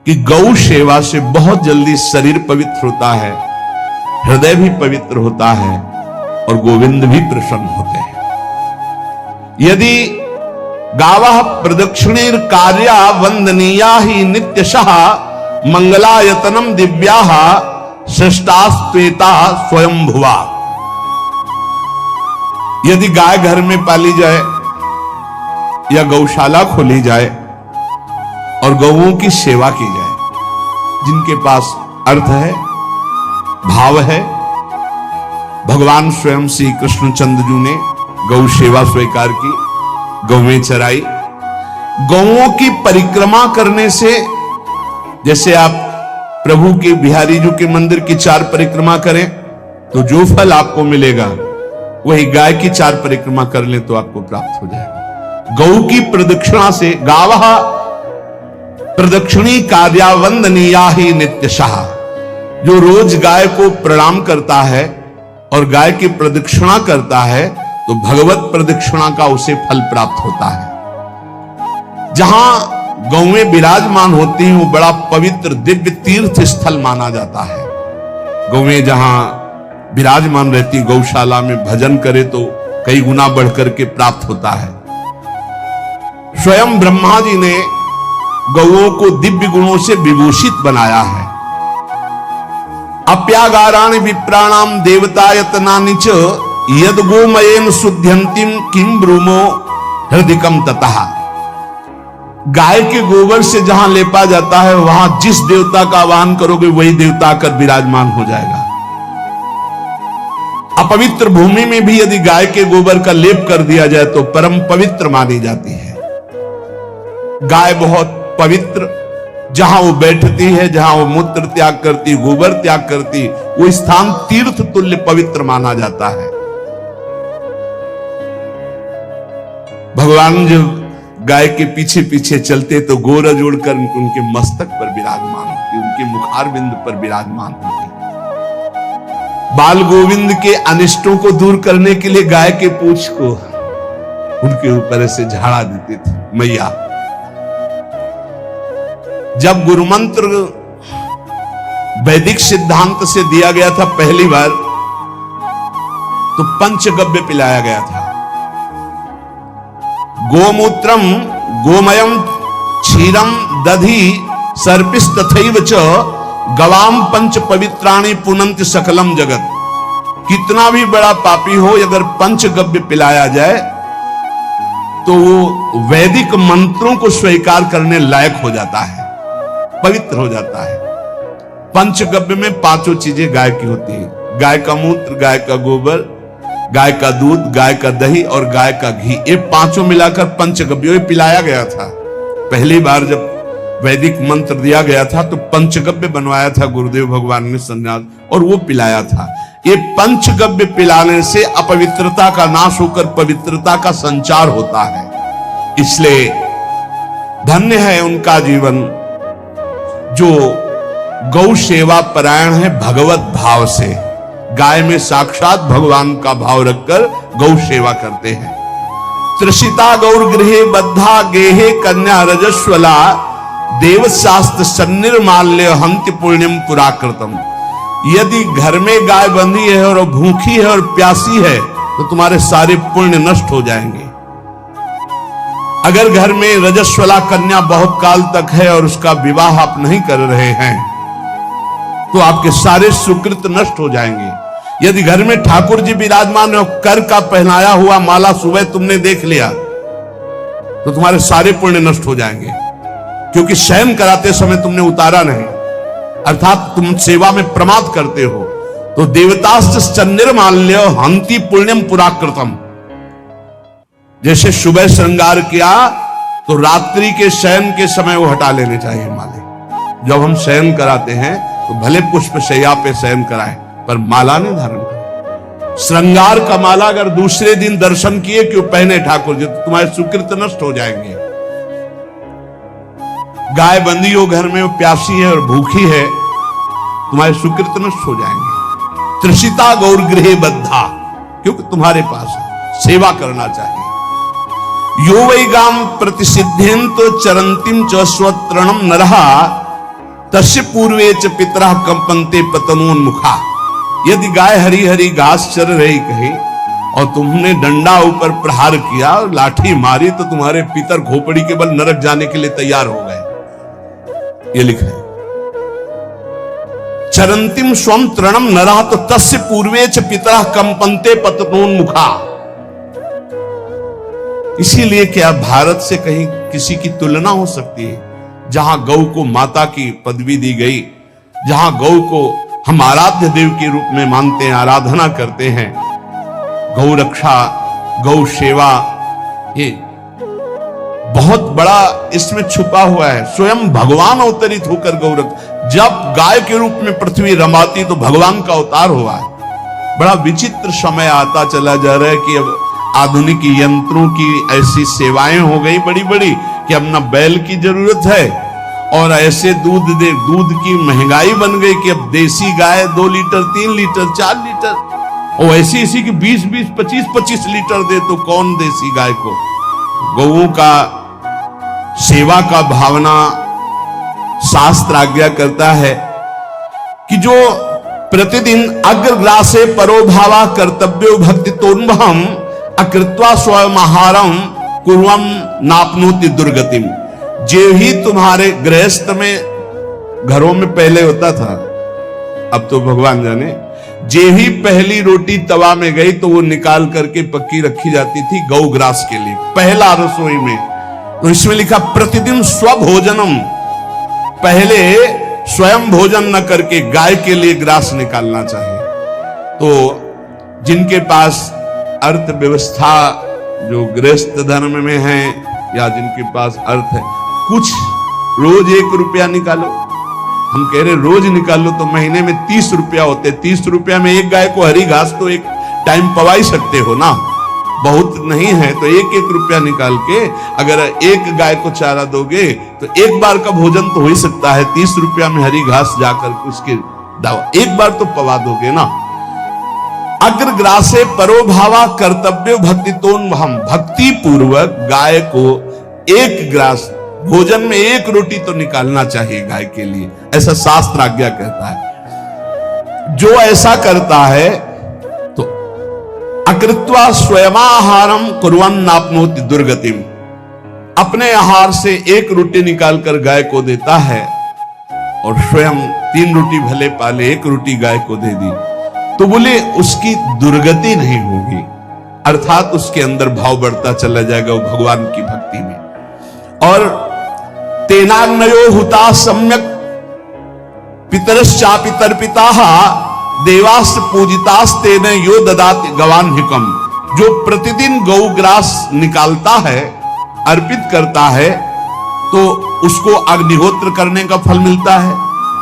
कि गौ सेवा से बहुत जल्दी शरीर पवित्र होता है, हृदय भी पवित्र होता है और गोविंद भी प्रसन्न होते हैं। यदि गावः प्रदक्षिणेर कार्या वंदनीया ही नित्यशः मंगलायतनम दिव्याः सृष्टास्त्वेता स्वयंभुवा। यदि गाय घर में पाली जाए या गौशाला खोली जाए और गौओं की सेवा की जाए, जिनके पास अर्थ है, भाव है, भगवान स्वयं श्री कृष्णचंद्र जी ने गौ सेवा स्वीकार की, गौवें चराई। गौओं की परिक्रमा करने से, जैसे आप प्रभु के बिहारी जी के मंदिर की 4 परिक्रमा करें तो जो फल आपको मिलेगा वही गाय की 4 परिक्रमा कर लें तो आपको प्राप्त हो जाएगा। गौ की प्रदक्षिणा से, गावः प्रदक्षिणी कार्या वंदनीया ही नित्यशः, जो रोज गाय को प्रणाम करता है और गाय की प्रदक्षिणा करता है तो भगवत प्रदक्षिणा का उसे फल प्राप्त होता है। जहां गौएं विराजमान होती हैं वो बड़ा पवित्र दिव्य तीर्थ स्थल माना जाता है। गौएं जहां विराजमान रहती, गौशाला में भजन करे तो कई गुना बढ़कर के प्राप्त होता है। स्वयं ब्रह्मा जी ने गौओं को दिव्य गुणों से विभूषित बनाया है। अप्यागाराणि विप्राणाम देवतायतनानि च यद गोमयेन शुद्ध्यंतिम किम ब्रूमो हृदिकम ततः। गाय के गोबर से जहां लेपा जाता है वहां जिस देवता का आह्वान करोगे वही देवता आकर विराजमान हो जाएगा। अपवित्र भूमि में भी यदि गाय के गोबर का लेप कर दिया जाए तो परम पवित्र मानी जाती है। गाय बहुत पवित्र, जहां वो बैठती है, जहां वो मूत्र त्याग करती, गोबर त्याग करती, वो स्थान तीर्थ तुल्य पवित्र माना जाता है। भगवान जब गाय के पीछे पीछे चलते तो गोरज उड़कर उनके मस्तक पर विराजमान होती, उनके मुखारबिंद पर विराजमान होती। बाल गोविंद के अनिष्टों को दूर करने के लिए गाय के पूंछ को उनके ऊपर से झाड़ा देती थी मैया। जब गुरु मंत्र वैदिक सिद्धांत से दिया गया था पहली बार तो पंचगव्य पिलाया गया था। गोमूत्रम गोमयम क्षीरम दधि सर्पिस तथैव च गवाम पंच पवित्राणि पुनंत सकलम जगत। कितना भी बड़ा पापी हो, अगर पंचगव्य पिलाया जाए तो वो वैदिक मंत्रों को स्वीकार करने लायक हो जाता है, पवित्र हो जाता है। पंचगव्य में 5 चीजें गाय की होती है। गाय का मूत्र, गाय का गोबर, गाय का दूध, गाय का दही और गाय का घी, ये 5 मिलाकर पंचगव्य पिलाया गया था। पहली बार जब वैदिक मंत्र दिया गया था तो पंचगव्य बनवाया था गुरुदेव भगवान ने सन्यास, और वो पिलाया था। ये पंचगव्य पिलाने से अपवित्रता का नाश होकर पवित्रता का संचार होता है। इसलिए धन्य है उनका जीवन जो गौ सेवा परायण है भगवत भाव से। गाय में साक्षात भगवान का भाव रखकर गौ सेवा करते हैं। त्रिषिता गौर गृहे बद्धा गेहे कन्या रजस्वला देवशास्त्र सन्निर्माल्य हंति पुण्यम पुराकृतम। यदि घर में गाय बंधी है और भूखी है और प्यासी है तो तुम्हारे सारे पुण्य नष्ट हो जाएंगे। अगर घर में रजस्वला कन्या बहुत काल तक है और उसका विवाह आप नहीं कर रहे हैं तो आपके सारे सुकृत नष्ट हो जाएंगे। यदि घर में ठाकुर जी विराजमान है, कर का पहनाया हुआ माला सुबह तुमने देख लिया तो तुम्हारे सारे पुण्य नष्ट हो जाएंगे, क्योंकि शयन कराते समय तुमने उतारा नहीं, अर्थात तुम सेवा में प्रमाद करते हो। तो देवतास्त्र सन्निर्माल्य हंति पुण्यम पुराकृतम। जैसे सुबह श्रृंगार किया तो रात्रि के शयन के समय वो हटा लेने चाहिए माले। जब हम शयन कराते हैं तो भले पुष्प शैया पे शयन कराएं पर माला नहीं धारण करें। श्रृंगार का माला अगर दूसरे दिन दर्शन किए क्यों पहने ठाकुर जी तो तुम्हारे सुकृत नष्ट हो जाएंगे। गाय बंदी हो घर में, वो प्यासी है और भूखी है, तुम्हारे सुकृत नष्ट हो जाएंगे। त्रिषिता गौर गृहे बद्धा, क्योंकि तुम्हारे पास है, सेवा करना चाहिए। यो वै गाम प्रतिसिद्धेन तो चरंतिम च स्वत्रणम नरहा तस्य पूर्वे च पितरः कंपन्ते पतनोन्मुखा। यदि गाय हरी हरी घास चर रही कहीं और तुमने डंडा ऊपर प्रहार किया, लाठी मारी, तो तुम्हारे पितर खोपड़ी के बल नरक जाने के लिए तैयार हो गए। ये लिखा है। चरंतिम स्वम तृणम नरः तो तस्य पूर्वे च पितरः कंपन्ते पतनोन्मुखा। इसीलिए क्या भारत से कहीं किसी की तुलना हो सकती है, जहां गौ को माता की पदवी दी गई, जहां गौ को हम आराध्य देव के रूप में मानते हैं, आराधना करते हैं। गौ रक्षा, गौ सेवा, ये बहुत बड़ा इसमें छुपा हुआ है। स्वयं भगवान अवतरित होकर गौ रक्षा, जब गाय के रूप में पृथ्वी रमाती तो भगवान का अवतार हुआ है। बड़ा विचित्र समय आता चला जा रहा है कि अब आधुनिक यंत्रों की ऐसी सेवाएं हो गई बड़ी बड़ी कि अब न बैल की जरूरत है, और ऐसे दूध की महंगाई बन गई कि अब देसी गाय 2 लीटर 3 लीटर 4 लीटर, और ऐसी इसी की 20-20 25-25 लीटर दे, तो कौन देसी गाय को। गौओं का सेवा का भावना शास्त्र आज्ञा करता है कि जो प्रतिदिन अग्रग्रासे परोभावा कर्तव्यो भक्ति तोन्वहम अकृत्वा स्वयं आहारम कुर्वम नापनोति दुर्गतिम। जे ही तुम्हारे गृहस्थ में घरों में पहले होता था, अब तो भगवान जाने, जे ही पहली रोटी तवा में गई तो वो निकाल करके पक्की रखी जाती थी गौग्रास के लिए, पहला रसोई में। तो इसमें लिखा प्रतिदिन स्वभोजनम, पहले स्वयं भोजन न करके गाय के लिए ग्रास निकालना चाहिए। तो जिनके पास अर्थव्यवस्था जो गृहस्थ धर्म में है, या जिनके पास अर्थ है, कुछ रोज 1 रुपया निकालो। हम कह रहे रोज निकालो तो महीने में 30 रुपया होते। 30 रुपया में एक गाय को हरी घास तो एक टाइम पवा ही सकते हो ना, बहुत नहीं है तो 1-1 रुपया निकाल के अगर एक गाय को चारा दोगे तो एक बार का भोजन तो हो ही सकता है। 30 रुपया में हरी घास जाकर उसके एक बार तो पवा दोगे ना। अग्रग्रासे परोभावा कर्तव्य भक्ति तोन्वहम, भक्ति पूर्वक गाय को 1 ग्रास भोजन में 1 रोटी तो निकालना चाहिए गाय के लिए, ऐसा शास्त्र आज्ञा कहता है। जो ऐसा करता है तो अकृत्वा स्वयमाहारम कुर्वन् नाप्नोति दुर्गतिम, अपने आहार से 1 रोटी निकालकर गाय को देता है और स्वयं 3 रोटी भले पाले, 1 रोटी गाय को दे दी, तो बोले उसकी दुर्गति नहीं होगी, अर्थात उसके अंदर भाव बढ़ता चला जाएगा वो भगवान की भक्ति में। और तेनाग्नयो हुता सम्यक पितरश्चापि तर्पिताः देवास्त पूजितास्तेन यो ददाति गवान्हिकम। जो प्रतिदिन गौग्रास निकालता है, अर्पित करता है, तो उसको अग्निहोत्र करने का फल मिलता है,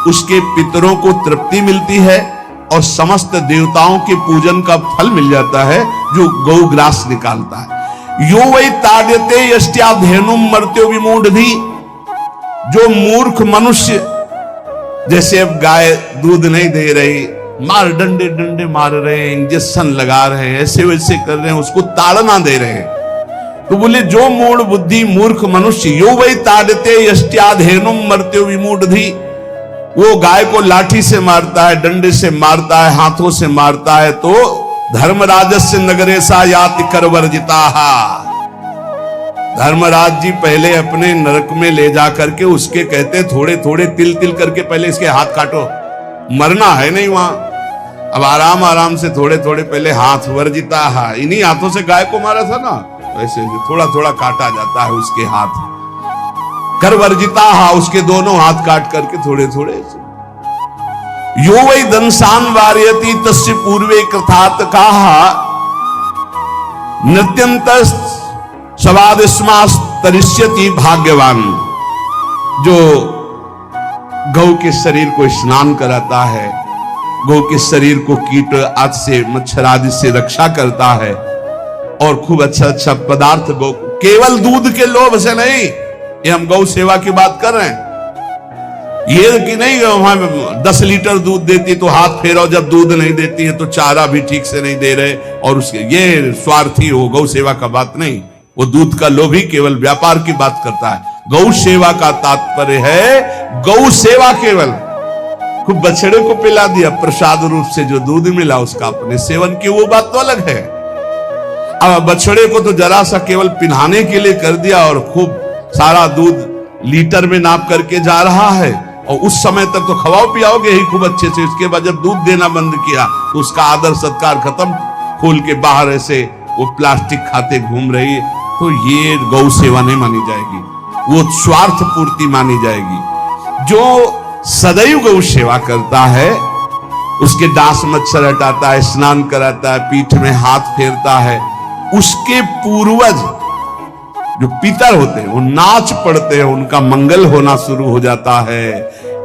उसके पितरों को तृप्ति मिलती है और समस्त देवताओं के पूजन का फल मिल जाता है जो गौग्रास निकालता है। यो वै ताड्यते यष्ट्याधेनुम मर्त्यो विमूढ़धि। जो मूर्ख मनुष्य, जैसे अब गाय दूध नहीं दे रही, मार डंडे डंडे मार रहे हैं, इंजेक्शन लगा रहे हैं, ऐसे वैसे कर रहे हैं, उसको ताड़ना दे रहे हैं, तो बोले जो मूढ़ बुद्धि मूर्ख मनुष्य, यो वै ताड्यते यष्ट्याधेनुम मर्त्यो विमूढ़धि, वो गाय को लाठी से मारता है, डंडे से मारता है, हाथों से मारता है, तो धर्मराजस्य नगरे सा याति करवर्जिताहा। धर्मराज जी पहले अपने नरक में ले जा करके उसके कहते थोड़े थोड़े तिल तिल करके पहले इसके हाथ काटो, मरना है नहीं वहां, अब आराम आराम से थोड़े थोड़े पहले हाथ वर्जिताहा, इन्हीं हाथों से गाय को मारा था ना, वैसे थोड़ा थोड़ा काटा जाता है उसके हाथ, कर वर्जिताहा, उसके दोनों हाथ काट करके थोड़े थोड़े। यो वै दंसान वारयति तस्य पूर्वे कृतात् काहा नृत्यंत सवादिस्मास्तरिष्यति भाग्यवान। जो गौ के शरीर को स्नान कराता है, गौ के शरीर को कीट आदि से मच्छर आदि से रक्षा करता है और खूब अच्छा अच्छा पदार्थ गौ, केवल दूध के लोभ से नहीं, ये हम गौ सेवा की बात कर रहे हैं, ये कि नहीं वहां 10 लीटर दूध देती तो हाथ फेरो, जब दूध नहीं देती है तो चारा भी ठीक से नहीं दे रहे, और उसके ये स्वार्थी हो, गौ सेवा का बात नहीं, वो दूध का लोभी केवल व्यापार की बात करता है। गौ सेवा का तात्पर्य है गौ सेवा केवल, खूब बछड़े को पिला दिया प्रसाद रूप से जो दूध मिला उसका अपने सेवन की, वो बात तो अलग है। अब बछड़े को तो जरा सा केवल पिन्हाने के लिए कर दिया और खूब सारा दूध लीटर में नाप करके जा रहा है, और उस समय तक तो खवाओ पियाओगे ही खूब अच्छे से। उसके बाद जब दूध देना बंद किया तो उसका आदर सत्कार खत्म, खोल के बाहर ऐसे वो प्लास्टिक खाते घूम रही है, तो ये गौ सेवा नहीं मानी जाएगी, वो स्वार्थ पूर्ति मानी जाएगी। जो सदैव गौ सेवा करता है, उसके डांस मच्छर हटाता है, स्नान कराता है, पीठ में हाथ फेरता है, उसके पूर्वज जो पितर होते हैं वो नाच पड़ते हैं, उनका मंगल होना शुरू हो जाता है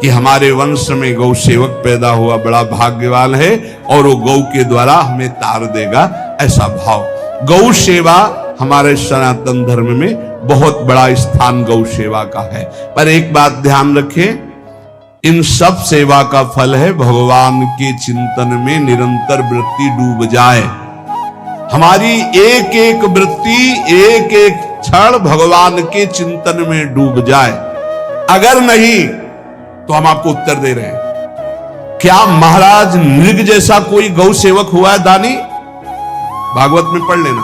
कि हमारे वंश में गौ सेवक पैदा हुआ, बड़ा भाग्यवान है और वो गौ के द्वारा हमें तार देगा, ऐसा भाव। गौ सेवा हमारे सनातन धर्म में बहुत बड़ा स्थान गौ सेवा का है। पर एक बात ध्यान रखें, इन सब सेवा का फल है भगवान के चिंतन में निरंतर वृत्ति डूब जाए। हमारी एक एक वृत्ति, एक एक क्षण भगवान के चिंतन में डूब जाए। अगर नहीं तो हम आपको उत्तर दे रहे हैं, क्या महाराज नृग जैसा कोई गौ सेवक हुआ है दानी? भागवत में पढ़ लेना,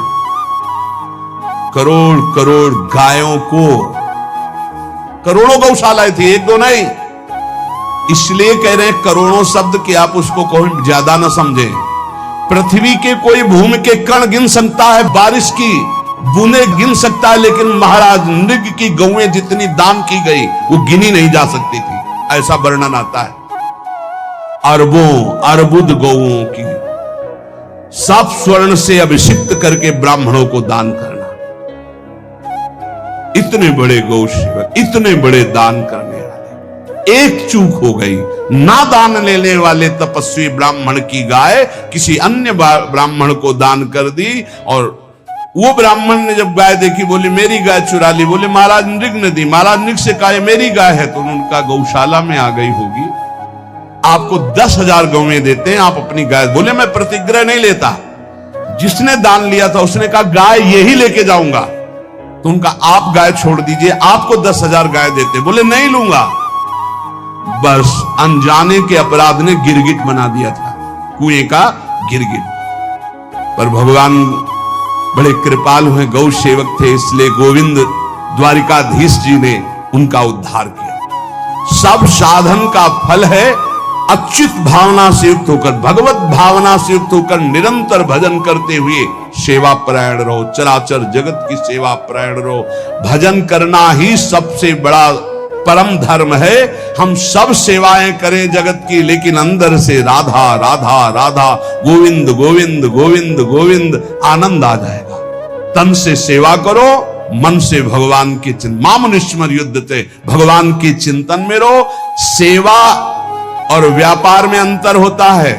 करोड़ करोड़ गायों को, करोड़ों गौशालाएं थी, एक दो नहीं। इसलिए कह रहे हैं करोड़ों शब्द कि आप उसको कोई ज्यादा ना समझें। पृथ्वी के कोई भूमि के कण गिन सकता है, बारिश की बूंदे गिन सकता है, लेकिन महाराज नृग की गौएं जितनी दान की गई वो गिनी नहीं जा सकती थी, ऐसा वर्णन आता है। अरबों अर्बुद गौओं की सब स्वर्ण से अभिषिक्त करके ब्राह्मणों को दान करना। इतने बड़े गौ सेवक, इतने बड़े दान करने वाले, एक चूक हो गई, ना दान लेने वाले तपस्वी ब्राह्मण की गाय किसी अन्य ब्राह्मण को दान कर दी, और वो ब्राह्मण ने जब गाय देखी बोली मेरी गाय चुरा ली। बोले महाराज नृग ने दी। महाराज नृग से कहा मेरी गाय है, तो उनका गौशाला में आ गई होगी, आपको 10,000 गौएं देते हैं, आप अपनी गाय। बोले मैं प्रतिग्रह नहीं लेता। जिसने दान लिया था उसने कहा गाय यही लेके जाऊंगा, तो उनका आप गाय छोड़ दीजिए, आपको 10,000 गाय देते। बोले नहीं लूंगा। बस अनजाने के अपराध ने गिरगिट बना दिया था, कुएं का गिरगिट। पर भगवान बड़े कृपालु हैं, गौ सेवक थे, इसलिए गोविंद द्वारिकाधीश जी ने उनका उद्धार किया। सब साधन का फल है अच्युत भावना से युक्त होकर, भगवत भावना से युक्त होकर निरंतर भजन करते हुए सेवा परायण रहो, चराचर जगत की सेवा परायण रहो। भजन करना ही सबसे बड़ा परम धर्म है। हम सब सेवाएं करें जगत की, लेकिन अंदर से राधा राधा राधा, गोविंद गोविंद गोविंद गोविंद, आनंद आ जाएगा। तन से सेवा करो, मन से भगवान के चिंतन, मामुनिस्मर युद्धते, भगवान के चिंतन में रहो। सेवा और व्यापार में अंतर होता है।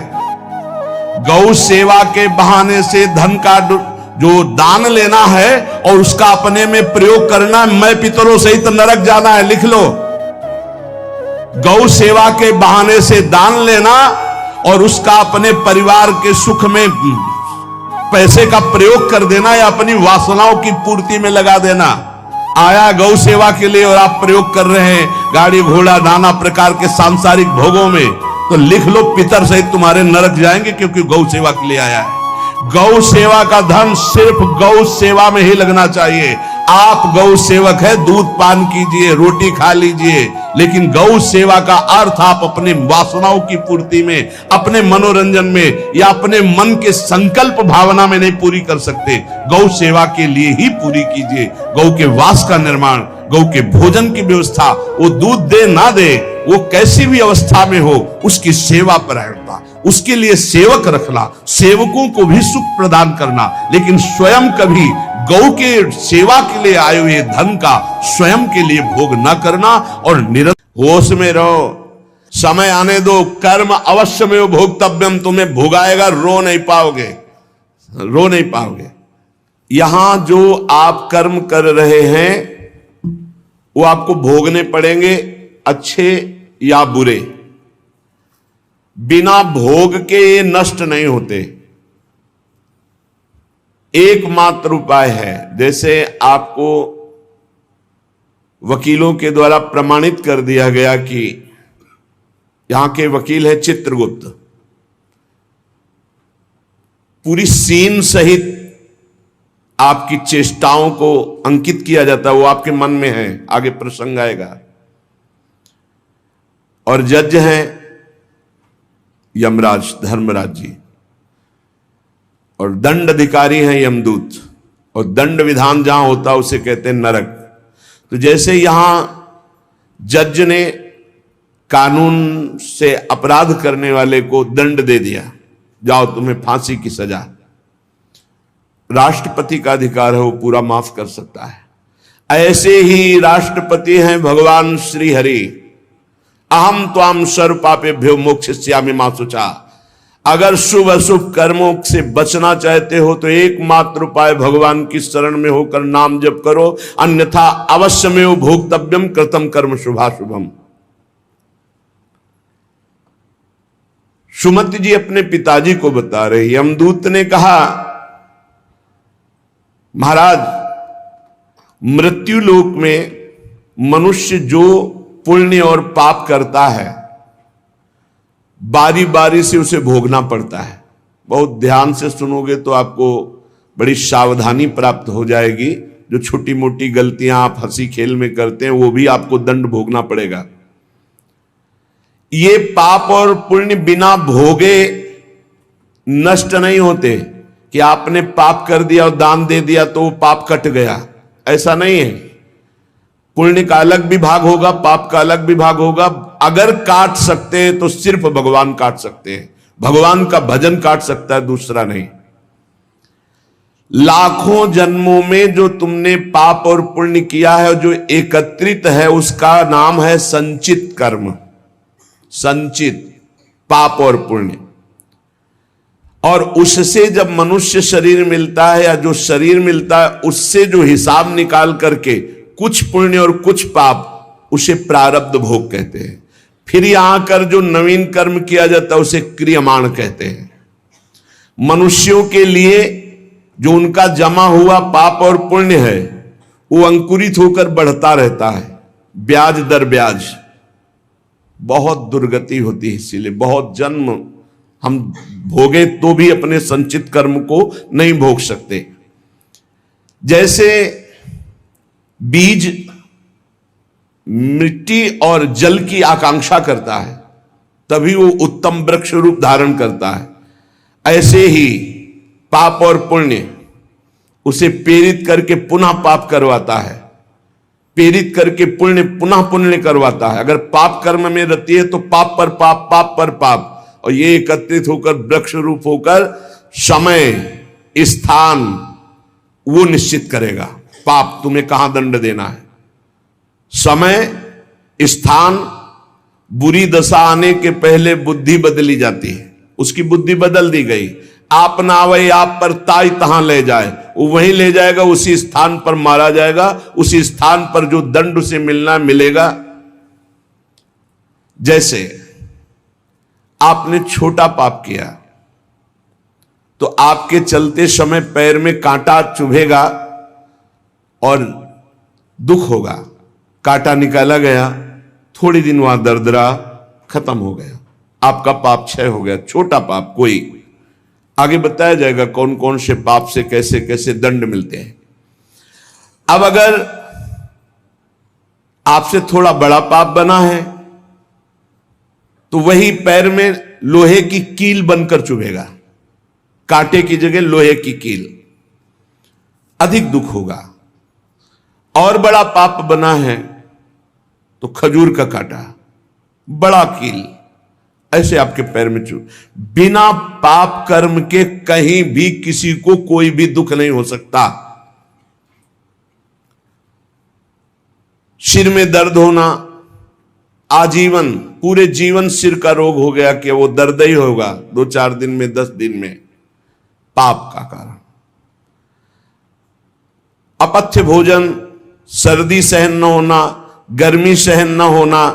गौ सेवा के बहाने से धन का जो दान लेना है और उसका अपने में प्रयोग करना, मैं पितरों सहित नरक जाना है, लिख लो। गौ सेवा के बहाने से दान लेना और उसका अपने परिवार के सुख में पैसे का प्रयोग कर देना या अपनी वासनाओं की पूर्ति में लगा देना। आया गौ सेवा के लिए और आप प्रयोग कर रहे हैं गाड़ी घोड़ा नाना प्रकार के सांसारिक भोगों में, तो लिख लो पितर सहित तुम्हारे नरक जाएंगे, क्योंकि गौ सेवा के लिए आया है। गौ सेवा का धन सिर्फ गौ सेवा में ही लगना चाहिए। आप गौ सेवक है, दूध पान कीजिए, रोटी खा लीजिए, लेकिन गौ सेवा का अर्थ आप अपने वासनाओं की पूर्ति में, अपने मनोरंजन में या अपने मन के संकल्प भावना में नहीं पूरी कर सकते। गौ सेवा के लिए ही पूरी कीजिए। गौ के वास का निर्माण, गौ के भोजन की व्यवस्था, वो दूध दे ना दे, वो कैसी भी अवस्था में हो, उसकी सेवा परायणता, उसके लिए सेवक रखना, सेवकों को भी सुख प्रदान करना, लेकिन स्वयं कभी गौ के सेवा के लिए आए हुए धन का स्वयं के लिए भोग न करना और निरंतर होश में रहो। समय आने दो, कर्म अवश्य में भोक्तव्यम, तुम्हें भोगाएगा, रो नहीं पाओगे, रो नहीं पाओगे। यहां जो आप कर्म कर रहे हैं वो आपको भोगने पड़ेंगे, अच्छे या बुरे। बिना भोग के ये नष्ट नहीं होते। एकमात्र उपाय है, जैसे आपको वकीलों के द्वारा प्रमाणित कर दिया गया कि यहां के वकील है चित्रगुप्त, पूरी सीन सहित आपकी चेष्टाओं को अंकित किया जाता है, वो आपके मन में है, आगे प्रसंग आएगा। और जज हैं यमराज धर्मराज जी, और दंड अधिकारी हैं यमदूत, और दंड विधान जहां होता है उसे कहते हैं नरक। तो जैसे यहां जज ने कानून से अपराध करने वाले को दंड दे दिया, जाओ तुम्हें फांसी की सजा, राष्ट्रपति का अधिकार है, वो पूरा माफ कर सकता है। ऐसे ही राष्ट्रपति हैं भगवान श्री हरि, अहम त्वाम सर्व पापेभ्यो मोक्षयिष्यामि मा शुचा। अगर शुभ अशुभ कर्मों से बचना चाहते हो तो एकमात्र उपाय भगवान की शरण में होकर नाम जप करो, अन्यथा अवश्यमेव भोक्तव्यम कृतम कर्म शुभाशुभम। सुमति जी अपने पिताजी को बता रहे, यमदूत ने कहा महाराज, मृत्यु लोक में मनुष्य जो पुण्य और पाप करता है बारी बारी से उसे भोगना पड़ता है। बहुत ध्यान से सुनोगे तो आपको बड़ी सावधानी प्राप्त हो जाएगी। जो छोटी मोटी गलतियां आप हंसी खेल में करते हैं वो भी आपको दंड भोगना पड़ेगा। ये पाप और पुण्य बिना भोगे नष्ट नहीं होते कि आपने पाप कर दिया और दान दे दिया तो वो पाप कट गया, ऐसा नहीं है। पुण्य का अलग विभाग होगा, पाप का अलग विभाग होगा। अगर काट सकते हैं तो सिर्फ भगवान काट सकते हैं, भगवान का भजन काट सकता है, दूसरा नहीं। लाखों जन्मों में जो तुमने पाप और पुण्य किया है, जो एकत्रित है, उसका नाम है संचित कर्म। संचित पाप और पुण्य, और उससे जब मनुष्य शरीर मिलता है या जो शरीर मिलता है उससे जो हिसाब निकाल करके कुछ पुण्य और कुछ पाप, उसे प्रारब्ध भोग कहते हैं। फिर यहां कर जो नवीन कर्म किया जाता है उसे क्रियमाण कहते हैं। मनुष्यों के लिए जो उनका जमा हुआ पाप और पुण्य है वो अंकुरित होकर बढ़ता रहता है, ब्याज दर ब्याज। बहुत दुर्गति होती है, इसीलिए बहुत जन्म हम भोगे तो भी अपने संचित कर्म को नहीं भोग सकते। जैसे बीज मिट्टी और जल की आकांक्षा करता है तभी वो उत्तम वृक्ष रूप धारण करता है, ऐसे ही पाप और पुण्य उसे प्रेरित करके पुनः पाप करवाता है, प्रेरित करके पुण्य पुनः पुण्य करवाता है। अगर पाप कर्म में रहती है तो पाप पर पाप, पाप पर पाप, और ये एकत्रित होकर वृक्ष रूप होकर समय स्थान वो निश्चित करेगा। पाप तुम्हें कहां दंड देना है, समय स्थान। बुरी दशा आने के पहले बुद्धि बदली जाती है, उसकी बुद्धि बदल दी गई। आप ना आवे आप पर ताई तहां ले जाए, वो वहीं ले जाएगा, उसी स्थान पर मारा जाएगा, उसी स्थान पर जो दंड उसे मिलना मिलेगा। जैसे आपने छोटा पाप किया तो आपके चलते समय पैर में कांटा चुभेगा और दुख होगा। कांटा निकाला गया, थोड़ी दिन वहां दर्द रहा, खत्म हो गया, आपका पाप क्षय हो गया। छोटा पाप कोई, आगे बताया जाएगा कौन कौन से पाप से कैसे कैसे दंड मिलते हैं। अब अगर आपसे थोड़ा बड़ा पाप बना है तो वही पैर में लोहे की कील बनकर चुभेगा, कांटे की जगह लोहे की कील, अधिक दुख होगा। और बड़ा पाप बना है तो खजूर का कांटा, बड़ा कील, ऐसे आपके पैर में चुभ। बिना पाप कर्म के कहीं भी किसी को कोई भी दुख नहीं हो सकता। सिर में दर्द होना, आजीवन पूरे जीवन सिर का रोग हो गया कि वो दर्द ही होगा 2-4 दिन में, 10 दिन में, पाप का कारण। अपथ्य भोजन, सर्दी सहन न होना, गर्मी सहन न होना,